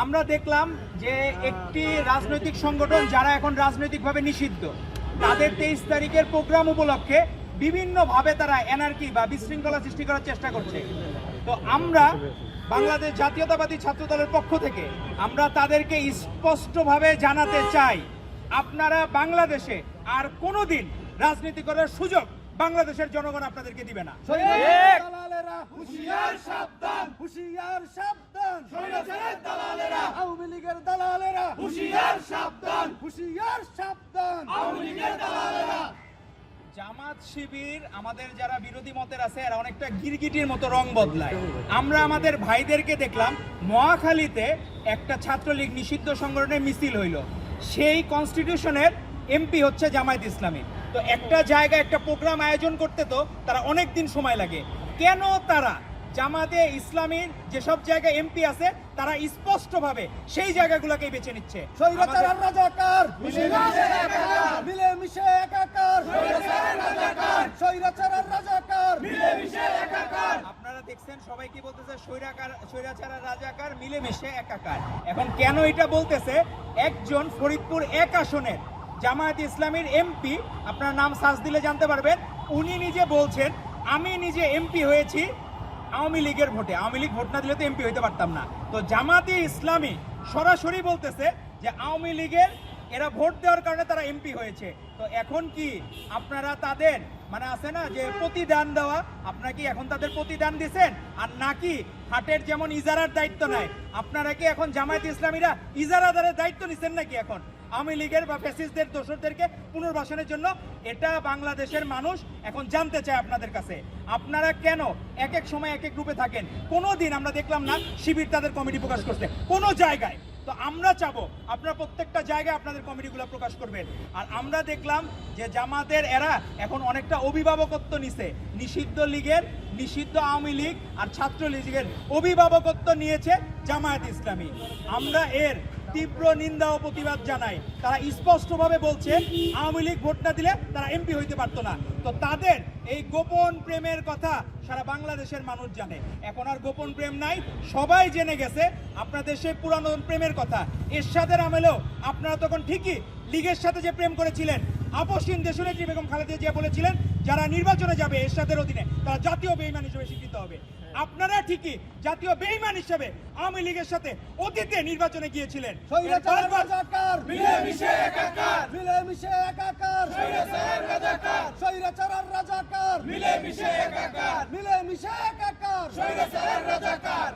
আমরা দেখলাম যে একটি রাজনৈতিক সংগঠন যারা এখন রাজনৈতিকভাবে নিষিদ্ধ, তাদের 23 তারিখের প্রোগ্রাম উপলক্ষে বিভিন্নভাবে তারা এনার্কি বা বিশৃঙ্খলা সৃষ্টি করার চেষ্টা করছে। তো আমরা বাংলাদেশ জাতীয়তাবাদী ছাত্র দলের পক্ষ থেকে আমরা তাদেরকে স্পষ্টভাবে জানাতে চাই, আপনারা বাংলাদেশে আর কোনোদিন রাজনীতি করার সুযোগ বাংলাদেশের জনগণ আপনাদেরকে দিবে না। হুঁশিয়ার সাবধান, হুঁশিয়ার সাবধান, স্বৈরাচারের দালালেরা, আওয়ামী লীগের দালালেরা, হুঁশিয়ার সাবধান, হুঁশিয়ার সাবধান, আওয়ামী লীগের দালালেরা। জামাত শিবির আমাদের যারা বিরোধী মতের আছে এরা অনেকটা গিরগিটির মতো রং বদলায়। আমরা আমাদের ভাইদেরকে দেখলাম মহাখালীতে একটা ছাত্রলীগ নিষিদ্ধ সংগঠনের মিছিল হইল, সেই কনস্টিটিউশনের এমপি হচ্ছে জামায়াত ইসলামী। তো একটা জায়গায় একটা প্রোগ্রাম আয়োজন করতে তো তারা অনেক দিন সময় লাগে, কেন তারা জামাতে ইসলামীর যেসব জায়গায় এমপি আছে তারা স্পষ্টভাবে সেই জায়গাগুলোকেই বেছে নিচ্ছে? স্বৈরাচার আর রাজাকার মিলেমিশে একাকার, স্বৈরাচার রাজাকার, স্বৈরাচার আর রাজাকার মিলেমিশে একাকার। আপনারা দেখছেন সবাই কি বলতেছে, স্বৈরাচার আর রাজাকার মিলেমিশে একাকার। এখন কেন এটা বলতেছে? একজন ফরিদপুর 1 আসনের জামায়াত ইসলামীর এমপি, আপনার নাম সার্চ দিলে জানতে পারবেন, উনি নিজে বলছেন আমি নিজে এমপি হয়েছি আওয়ামী লীগের ভোটে, আওয়ামী লীগ ভোট না দিলে তো এমপি হইতে পারতাম না। তো জামাতে ইসলামী সরাসরি বলতেছে যে আওয়ামী লীগের এরা ভোট দেওয়ার কারণে তারা এমপি হয়েছে। তো এখন কি আপনারা তাদের মানে আছে না যে প্রতিদান দেওয়া, আপনারা কি এখন তাদের প্রতিদান দিচ্ছেন? আর নাকি হাটের যেমন ইজারার দায়িত্ব নেয়, আপনারা কি এখন জামায়াত ইসলামীরা ইজারাদারের দায়িত্ব নিচ্ছেন নাকি এখন আওয়ামী লীগের বা ফ্যাসিস্টদের দোসরদেরকে পুনর্বাসনের জন্য? এটা বাংলাদেশের মানুষ এখন জানতে চায় আপনাদের কাছে। আপনারা কেন এক এক সময় এক এক গ্রুপে থাকেন? কোনোদিন আমরা দেখলাম না শিবির তাদের কমিটি প্রকাশ করছে কোনো জায়গায়। তো আমরা চাবো আপনারা প্রত্যেকটা জায়গায় আপনাদের কমিটিগুলো প্রকাশ করবেন। আর আমরা দেখলাম যে জামাতের এরা এখন অনেকটা অভিভাবকত্ব নিছে, নিষিদ্ধ লীগের, নিষিদ্ধ আওয়ামী লীগ আর ছাত্র লীগের অভিভাবকত্ব নিয়েছে জামায়াত ইসলামী। আমরা এর তীব্র নিন্দা ও প্রতিবাদ জানাই। তারা স্পষ্টভাবে বলছে আওয়ামী লীগ ভোট না দিলে তারা এমপি হইতে পারতো না। তো তাদের এই গোপন প্রেমের কথা সারা বাংলাদেশের মানুষ জানে। এখন আর গোপন প্রেম নাই, সবাই জেনে গেছে আপনাদের সেই পুরানো প্রেমের কথা। এরশাদের আমলেও আপনারা তখন ঠিকই লীগের সাথে যে প্রেম করেছিলেন, আপসহীন দেশনেত্রী বেগম খালেদা জিয়া বলেছিলেন যারা নির্বাচনে যাবে এরশাদের অধীনে তারা জাতীয় বেঈমান হিসেবে স্বীকৃত হবে। আপনারা ঠিকই জাতীয় বেঈমান হিসেবে আওয়ামী লীগের সাথে অতীতে নির্বাচনে গিয়েছিলেন। স্বৈরাচার রাজাকার মিলেমিশে একাকার, মিলেমিশে একাকার, স্বৈরাচার রাজাকার, স্বৈরাচার আর রাজাকার মিলেমিশে একাকার, মিলেমিশে একাকার, স্বৈরাচার রাজাকার।